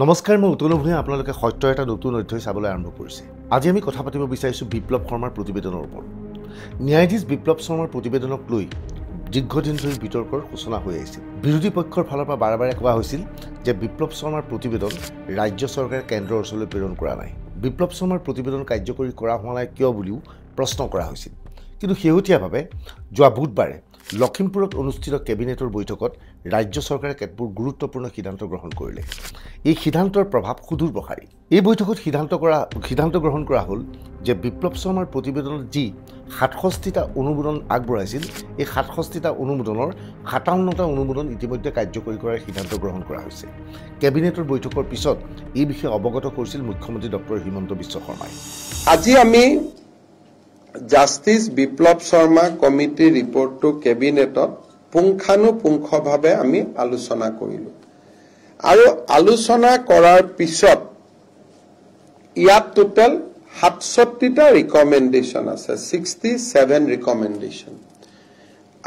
নমস্কাৰ, মই উত্তল ভূঞা। আপোনালোকে সত্যৰ এটা নতুন অধ্যায় চাবলৈ আৰম্ভ কৰিছে। আজি আমি কথা পাতিব বিচাৰিছোঁ বিপ্লৱ শৰ্মাৰ প্ৰতিবেদনৰ ওপৰত। ন্যায়াধীশ বিপ্লৱ শৰ্মাৰ প্ৰতিবেদনক লৈ দীৰ্ঘদিন ধৰি বিতৰ্কৰ সূচনা হৈ আহিছিল। বিৰোধী পক্ষৰ ফালৰ পৰা বাৰে বাৰে কোৱা হৈছিল যে বিপ্লৱ শৰ্মাৰ প্ৰতিবেদন ৰাজ্য চৰকাৰে কেন্দ্ৰৰ ওচৰলৈ প্ৰেৰণ কৰা নাই। বিপ্লৱ শৰ্মাৰ প্ৰতিবেদন কাৰ্যকৰী কৰা হোৱা নাই কিয় বুলিও প্ৰশ্ন কৰা হৈছিল। কিন্তু শেহতীয়াভাৱে যোৱা বুধবাৰে লখিমপুৰত অনুষ্ঠিত কেবিনেটৰ বৈঠকত ৰাজ্য চৰকাৰে কেতবোৰ গুৰুত্বপূৰ্ণ সিদ্ধান্ত গ্ৰহণ কৰিলে। এই সিদ্ধান্তৰ প্ৰভাৱ সুদূৰ প্ৰসাৰী। এই বৈঠকত সিদ্ধান্ত গ্ৰহণ কৰা হ'ল যে বিপ্লৱ শৰ্মাৰ প্ৰতিবেদনত যি ৬৭টা অনুমোদন আগবঢ়াইছিল, এই ৬৭টা অনুমোদনৰ ৫৭টা অনুমোদন ইতিমধ্যে কাৰ্যকৰী কৰাৰ সিদ্ধান্ত গ্ৰহণ কৰা হৈছে। কেবিনেটৰ বৈঠকৰ পিছত এই বিষয়ে অৱগত কৰিছিল মুখ্যমন্ত্ৰী ডক্টৰ হিমন্ত বিশ্ব শৰ্মাই। আজি আমি জাষ্টিছ বিপ্লৱ শৰ্মা কমিটিৰ ৰিপৰ্টটো কেবিনেটত পুংখানুপুংখভাৱে আমি আলোচনা কৰিলোঁ আৰু আলোচনা কৰাৰ পিছত ইয়াত টোটেল ৬৭টা ৰিকমেণ্ডেশ্যন আছে, 67 ৰিকমেণ্ডেশ্যন।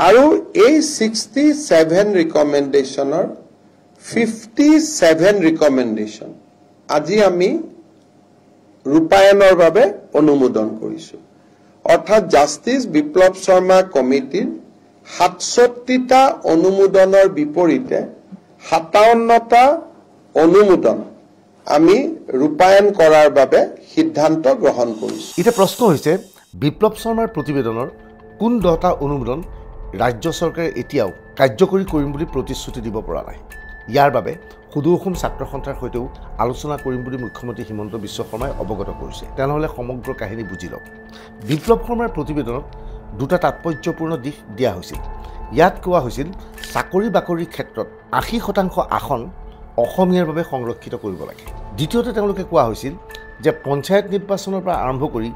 আৰু এই 67 ৰিকমেণ্ডেশ্যনৰ 57 ৰিকমেণ্ডেশ্যন আজি আমি ৰূপায়ণৰ বাবে অনুমোদন কৰিছোঁ। অৰ্থাৎ জাষ্টিছ বিপ্লৱ শৰ্মা কমিটিৰ ৬৭টা অনুমোদনৰ বিপৰীতে ৫৭টা অনুমোদন আমি ৰূপায়ণ কৰাৰ বাবে সিদ্ধান্ত গ্ৰহণ কৰিছোঁ। এতিয়া প্ৰশ্ন হৈছে, বিপ্লৱ শৰ্মাৰ প্ৰতিবেদনৰ কোন 10টা অনুমোদন ৰাজ্য চৰকাৰে এতিয়াও কাৰ্যকৰী কৰিম বুলি প্ৰতিশ্ৰুতি দিব পৰা নাই। ইয়াৰ বাবে সুদূৰ অসম ছাত্ৰ সন্থাৰ সৈতেও আলোচনা কৰিম বুলি মুখ্যমন্ত্ৰী হিমন্ত বিশ্ব শৰ্মাই অৱগত কৰিছে। তেনেহ'লে সমগ্ৰ কাহিনী বুজি লওক। বিপ্লৱ শৰ্মাৰ প্ৰতিবেদনত দুটা তাৎপৰ্যপূৰ্ণ দিশ দিয়া হৈছিল। ইয়াত কোৱা হৈছিল চাকৰি বাকৰিৰ ক্ষেত্ৰত ৮০% আসন অসমীয়াৰ বাবে সংৰক্ষিত কৰিব লাগে। দ্বিতীয়তে তেওঁলোকে কোৱা হৈছিল যে পঞ্চায়ত নিৰ্বাচনৰ পৰা আৰম্ভ কৰি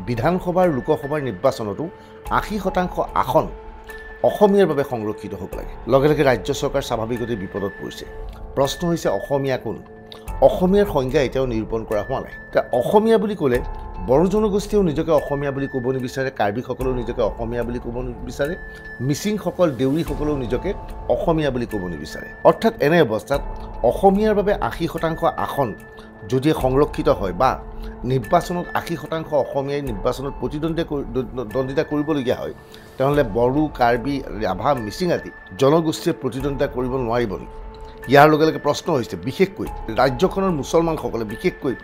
বিধানসভা আৰু লোকসভাৰ নিৰ্বাচনতো ৮০% আসন অসমীয়াৰ বাবে সংৰক্ষিত হ'ব লাগে। লগে লগে ৰাজ্য চৰকাৰ স্বাভাৱিকতে বিপদত পৰিছে। প্ৰশ্ন হৈছে, অসমীয়া কোন? অসমীয়াৰ সংজ্ঞা এতিয়াও নিৰূপণ কৰা হোৱা নাই। অসমীয়া বুলি ক'লে বড়ো জনগোষ্ঠীয়েও নিজকে অসমীয়া বুলি ক'ব নিবিচাৰে, কাৰ্বিসকলেও নিজকে অসমীয়া বুলি ক'ব নিবিচাৰে, মিচিংসকল, দেউৰীসকলেও নিজকে অসমীয়া বুলি ক'ব নিবিচাৰে। অৰ্থাৎ এনে অৱস্থাত অসমীয়াৰ বাবে ৮০% আসন যদি সংৰক্ষিত হয় বা নিৰ্বাচনত ৮০% অসমীয়াই নিৰ্বাচনত প্ৰতিদ্বন্দ্বিতা কৰিবলগীয়া হয়, তেনেহ'লে বড়ো, কাৰ্বি, ৰাভা, মিচিং আদি জনগোষ্ঠীয়ে প্ৰতিদ্বন্দ্বিতা কৰিব নোৱাৰিব নেকি? ইয়াৰ লগে লগে প্ৰশ্ন হৈছে, বিশেষকৈ ৰাজ্যখনৰ মুছলমানসকলে, বিশেষকৈ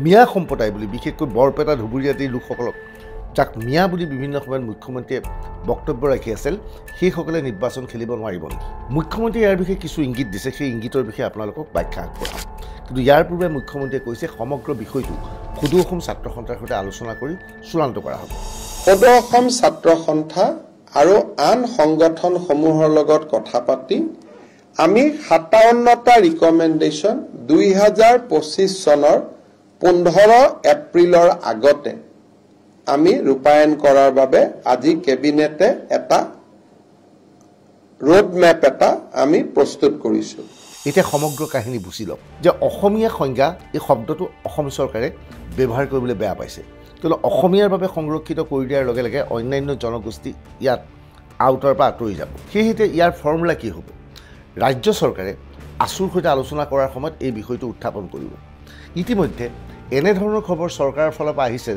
মিয়া সম্প্ৰদায় বুলি, বিশেষকৈ বৰপেটা, ধুবুৰী আদিৰ লোকসকলক, যাক মিয়া বুলি বিভিন্ন সময়ত মুখ্যমন্ত্ৰীয়ে বক্তব্য ৰাখি আছিল, সেইসকলে নিৰ্বাচন খেলিব নোৱাৰিব নেকি? মুখ্যমন্ত্ৰীয়ে ইয়াৰ বিষয়ে কিছু ইংগিত দিছে। সেই ইংগিতৰ বিষয়ে আপোনালোকক ব্যাখ্যা আগবঢ়াম। কিন্তু ইয়াৰ পূৰ্বে মুখ্যমন্ত্ৰীয়ে কৈছে সমগ্ৰ বিষয়টো সুদূৰ অসম ছাত্ৰ সন্থাৰ সৈতে আলোচনা কৰি চূড়ান্ত কৰা হ'ব। সুদূৰ অসম ছাত্ৰ সন্থা আৰু আন সংগঠনসমূহৰ লগত কথা পাতি আমি ৫৭টা ৰিকমেণ্ডেশ্যন ২০২৫ চনৰ ১৫ এপ্ৰিলৰ আগতে আমি ৰূপায়ণ কৰাৰ বাবে আজি কেবিনেটে এটা ৰোডমেপ এটা আমি প্ৰস্তুত কৰিছোঁ। এতিয়া সমগ্ৰ কাহিনী বুজি লওক যে অসমীয়া সংজ্ঞা এই শব্দটো অসম চৰকাৰে ব্যৱহাৰ কৰিবলৈ বেয়া পাইছে। কিন্তু অসমীয়াৰ বাবে সংৰক্ষিত কৰি দিয়াৰ লগে লগে অন্যান্য জনগোষ্ঠী ইয়াত আউটৰ পৰা আঁতৰি যাব। সেয়েহে ইয়াৰ ফৰ্মুলা কি হ'ব? ৰাজ্য চৰকাৰে আছুৰ সৈতে আলোচনা কৰাৰ সময়ত এই বিষয়টো উত্থাপন কৰিব। ইতিমধ্যে এনেধৰণৰ খবৰ চৰকাৰৰ ফালৰ পৰা আহিছে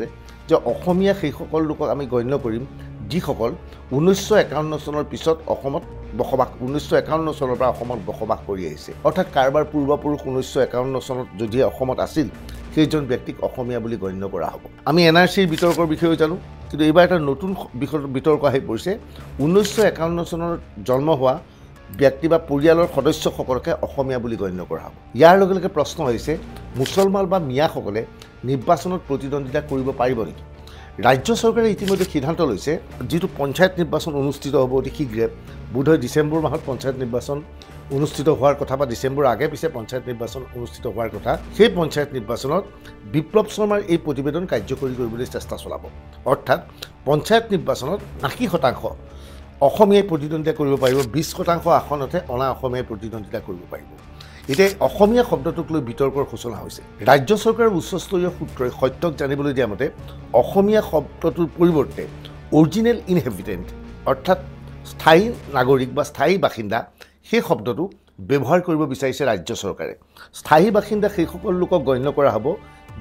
যে অসমীয়া সেইসকল লোকক আমি গণ্য কৰিম যিসকল ১৯৫১ চনৰ পিছত অসমত বসবাস ১৯৫১ চনৰ পৰা অসমত বসবাস কৰি আহিছে। অৰ্থাৎ কাৰোবাৰ পূৰ্বপুৰুষ ১৯৫১ চনত যদি অসমত আছিল, সেইজন ব্যক্তিক অসমীয়া বুলি গণ্য কৰা হ'ব। আমি NRCৰ বিতৰ্কৰ বিষয়েও জানো, কিন্তু এইবাৰ এটা নতুন বিতৰ্ক আহি পৰিছে। ১৯৫১ চনত জন্ম হোৱা ব্যক্তি বা পৰিয়ালৰ সদস্যসকলকে অসমীয়া বুলি গণ্য কৰা হ'ব। ইয়াৰ লগে লগে প্ৰশ্ন হৈছে, মুছলমান বা মিয়াসকলে নিৰ্বাচনত প্ৰতিদ্বন্দ্বিতা কৰিব পাৰিব নেকি? ৰাজ্য চৰকাৰে ইতিমধ্যে সিদ্ধান্ত লৈছে, যিটো পঞ্চায়ত নিৰ্বাচন অনুষ্ঠিত হ'ব অতি শীঘ্ৰে, বোধহয় ডিচেম্বৰ মাহত পঞ্চায়ত নিৰ্বাচন অনুষ্ঠিত হোৱাৰ কথা বা ডিচেম্বৰ আগে পিছে পঞ্চায়ত নিৰ্বাচন অনুষ্ঠিত হোৱাৰ কথা। সেই পঞ্চায়ত নিৰ্বাচনত বিপ্লৱ শৰ্মাৰ এই প্ৰতিবেদন কাৰ্যকৰী কৰিবলৈ চেষ্টা চলাব। অৰ্থাৎ পঞ্চায়ত নিৰ্বাচনত ৮০% অসমীয়াই প্ৰতিদ্বন্দ্বিতা কৰিব পাৰিব, ২০% আসনতহে অনা অসমীয়াই প্ৰতিদ্বন্দ্বিতা কৰিব পাৰিব। এতিয়া অসমীয়া শব্দটোক লৈ বিতৰ্কৰ সূচনা হৈছে। ৰাজ্য চৰকাৰৰ উচ্চস্তৰীয় সূত্ৰই সত্যক জানিবলৈ দিয়া মতে অসমীয়া শব্দটোৰ পৰিৱৰ্তে অৰিজিনেল ইনহেবিটেণ্ট অৰ্থাৎ স্থায়ী নাগৰিক বা স্থায়ী বাসিন্দা সেই শব্দটো ব্যৱহাৰ কৰিব বিচাৰিছে ৰাজ্য চৰকাৰে। স্থায়ী বাসিন্দা সেইসকল লোকক গণ্য কৰা হ'ব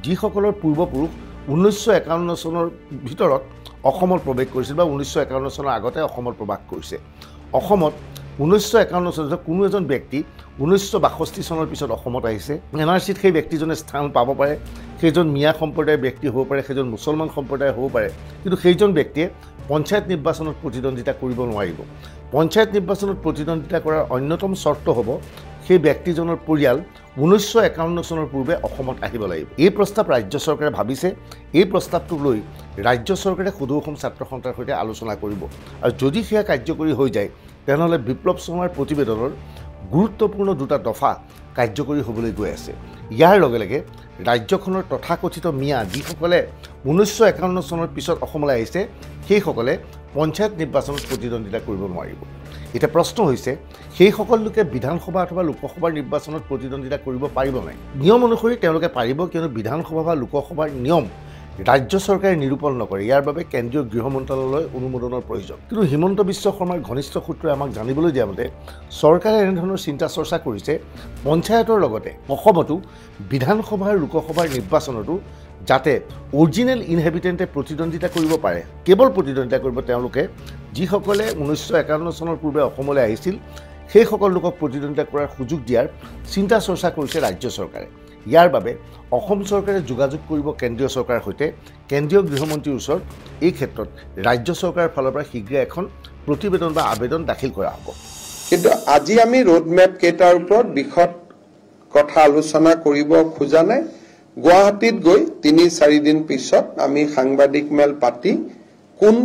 যিসকলৰ পূৰ্বপুৰুষ 1951 চনৰ ভিতৰত অসমত প্ৰৱেশ কৰিছিল বা 1951 চনৰ আগতে অসমত প্ৰৱেশ কৰিছে। অসমত 1951 চনত কোনো এজন ব্যক্তি 1962 চনৰ পিছত অসমত আহিছে, NRCত সেই ব্যক্তিজনে স্থান পাব পাৰে। সেইজন মিয়া সম্প্ৰদায়ৰ ব্যক্তি হ'ব পাৰে, সেইজন মুছলমান সম্প্ৰদায়ৰ হ'ব পাৰে, কিন্তু সেইজন ব্যক্তিয়ে পঞ্চায়ত নিৰ্বাচনত প্ৰতিদ্বন্দ্বিতা কৰিব নোৱাৰিব। পঞ্চায়ত নিৰ্বাচনত প্ৰতিদ্বন্দ্বিতা কৰাৰ অন্যতম চৰ্ত হ'ব সেই ব্যক্তিজনৰ পৰিয়াল 1951 চনৰ পূৰ্বে অসমত আহিব লাগিব। এই প্ৰস্তাৱ ৰাজ্য চৰকাৰে ভাবিছে। এই প্ৰস্তাৱটোক লৈ ৰাজ্য চৰকাৰে সদৌ অসম ছাত্ৰ সন্থাৰ সৈতে আলোচনা কৰিব, আৰু যদি সেয়া কাৰ্যকৰী হৈ যায় তেনেহ'লে বিপ্লৱ শৰ্মাৰ প্ৰতিবেদনৰ গুৰুত্বপূৰ্ণ দুটা দফা কাৰ্যকৰী হ'বলৈ গৈ আছে। ইয়াৰ লগে লগে ৰাজ্যখনৰ তথাকথিত মিয়া যিসকলে 1951 চনৰ পিছত অসমলৈ আহিছে সেইসকলে পঞ্চায়ত নিৰ্বাচনত প্ৰতিদ্বন্দ্বিতা কৰিব নোৱাৰিব। এতিয়া প্ৰশ্ন হৈছে সেইসকল লোকে বিধানসভা অথবা লোকসভাৰ নিৰ্বাচনত প্ৰতিদ্বন্দ্বিতা কৰিব পাৰিব নাই? নিয়ম অনুসৰি তেওঁলোকে পাৰিব, কিয়নো বিধানসভা বা লোকসভাৰ নিয়ম ৰাজ্য চৰকাৰে নিৰূপণ নকৰে। ইয়াৰ বাবে কেন্দ্ৰীয় গৃহ মন্ত্ৰালয়ৰ অনুমোদনৰ প্ৰয়োজন। কিন্তু হিমন্ত বিশ্ব শৰ্মাৰ ঘনিষ্ঠ সূত্ৰই আমাক জানিবলৈ দিয়া মতে চৰকাৰে এনেধৰণৰ চিন্তা চৰ্চা কৰিছে পঞ্চায়তৰ লগতে অসমতো বিধানসভা আৰু লোকসভাৰ নিৰ্বাচনতো যাতে অৰিজিনেল ইনহেবিটেণ্টে প্ৰতিদ্বন্দ্বিতা কৰিব পাৰে। কেৱল প্ৰতিদ্বন্দ্বিতা কৰিব তেওঁলোকে যিসকলে 1951 চনৰ পূৰ্বে অসমলৈ আহিছিল, সেইসকল লোকক প্ৰতিদ্বন্দ্বিতা কৰাৰ সুযোগ দিয়াৰ চিন্তা চৰ্চা কৰিছে ৰাজ্য চৰকাৰে। ইয়াৰ বাবে অসম চৰকাৰে যোগাযোগ কৰিব কেন্দ্ৰীয় চৰকাৰৰ সৈতে। কেন্দ্ৰীয় গৃহমন্ত্ৰীৰ ওচৰত এই ক্ষেত্ৰত ৰাজ্য চৰকাৰৰ ফালৰ পৰা শীঘ্ৰে এখন প্ৰতিবেদন বা আবেদন দাখিল কৰা হ'ব। কিন্তু আজি আমি ৰোডমেপ কেইটাৰ ওপৰত বিশদ কথা আলোচনা কৰিব খোজা নাই। গুৱাহাটীত গৈ ৩-৪ দিন পিছত আমি সাংবাদিক মেল পাতি কোন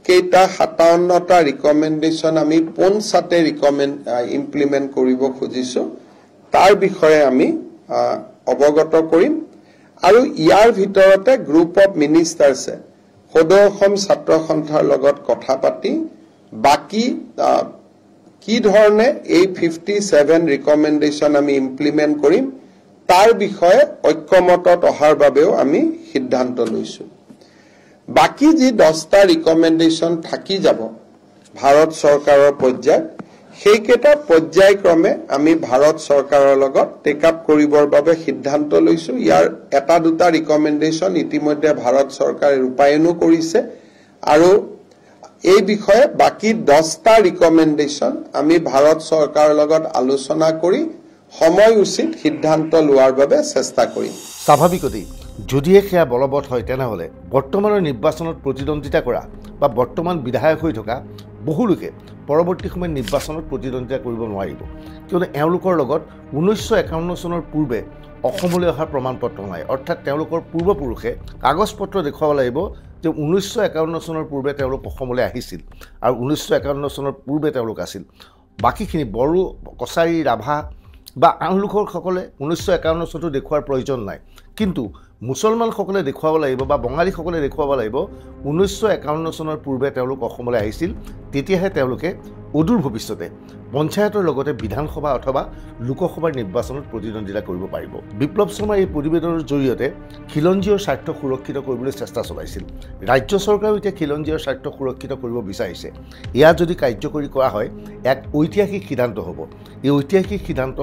কেইটা ৫৭টা ৰিকমেণ্ডেশ্যন আমি পোনছাতে ইমপ্লিমেণ্ট কৰিব খুজিছো তাৰ বিষয়ে আমি অৱগত কৰিম। আৰু ইয়াৰ ভিতৰতে গ্ৰুপ অফ মিনিষ্টাৰ্ছে সদৌ অসম ছাত্ৰ সন্থাৰ লগত কথা পাতি বাকী কি ধৰণে এই 57 ৰিকমেণ্ডেশ্যন আমি ইমপ্লিমেণ্ট কৰিম তাৰ বিষয়ে ঐক্যমতত অহাৰ বাবেও আমি সিদ্ধান্ত লৈছো। বাকী যি 10টা ৰিকমেণ্ডেশ্যন থাকি যাব ভাৰত চৰকাৰৰ পৰ্যায়ত, সেইকেইটা পৰ্যায়ক্ৰমে আমি ভাৰত চৰকাৰৰ লগত টেক আপ কৰিবৰ বাবে সিদ্ধান্ত লৈছো। ইয়াৰ 1-2টা ৰিকমেণ্ডেশ্যন ইতিমধ্যে ভাৰত চৰকাৰে ৰূপায়ণো কৰিছে, আৰু এই বিষয়ে বাকী 10টা ৰিকমেণ্ডেশ্যন আমি ভাৰত চৰকাৰৰ লগত আলোচনা কৰি সময় উচিত সিদ্ধান্ত লোৱাৰ বাবে চেষ্টা কৰিম। স্বাভাৱিকতেই যদিহে সেয়া বলবৎ হয় তেনেহ'লে বৰ্তমানৰ নিৰ্বাচনত প্ৰতিদ্বন্দ্বিতা কৰা বা বৰ্তমান বিধায়ক হৈ থকা বহু লোকে পৰৱৰ্তী সময়ত নিৰ্বাচনত প্ৰতিদ্বন্দ্বিতা কৰিব নোৱাৰিব, কিয়নো এওঁলোকৰ লগত 1951 চনৰ পূৰ্বে অসমলৈ অহাৰ প্ৰমাণ পত্ৰ নাই। অৰ্থাৎ তেওঁলোকৰ পূৰ্বপুৰুষে কাগজ পত্ৰ দেখুৱাব লাগিব যে 1951 চনৰ পূৰ্বে তেওঁলোক অসমলৈ আহিছিল আৰু 1951 চনৰ পূৰ্বে তেওঁলোক আছিল। বাকীখিনি বড়ো, কছাৰী, ৰাভা বা আন লোকসকলে 1951 চনটো দেখুওৱাৰ প্ৰয়োজন নাই, কিন্তু মুছলমানসকলে দেখুৱাব লাগিব বা বঙালীসকলে দেখুৱাব লাগিব 1951 চনৰ পূৰ্বে তেওঁলোক অসমলৈ আহিছিল। তেতিয়াহে তেওঁলোকে অদূৰ ভৱিষ্যতে পঞ্চায়তৰ লগতে বিধানসভা অথবা লোকসভাৰ নিৰ্বাচনত প্ৰতিদ্বন্দ্বিতা কৰিব পাৰিব। বিপ্লৱ শৰ্মাৰ এই প্ৰতিবেদনৰ জৰিয়তে খিলঞ্জীয়ৰ স্বাৰ্থ সুৰক্ষিত কৰিবলৈ চেষ্টা চলাইছিল। ৰাজ্য চৰকাৰেও এতিয়া খিলঞ্জীয়ৰ স্বাৰ্থ সুৰক্ষিত কৰিব বিচাৰিছে। এয়া যদি কাৰ্যকৰী কৰা হয় এক ঐতিহাসিক সিদ্ধান্ত হ'ব। এই ঐতিহাসিক সিদ্ধান্ত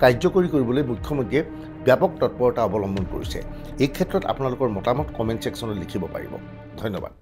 কাৰ্যকৰী কৰিবলৈ মুখ্যমন্ত্ৰীয়ে ব্যাপক তৎপৰতা অৱলম্বন কৰিছে। এই ক্ষেত্ৰত আপোনালোকৰ মতামত কমেণ্ট ছেকশ্যনত লিখিব পাৰিব। ধন্যবাদ।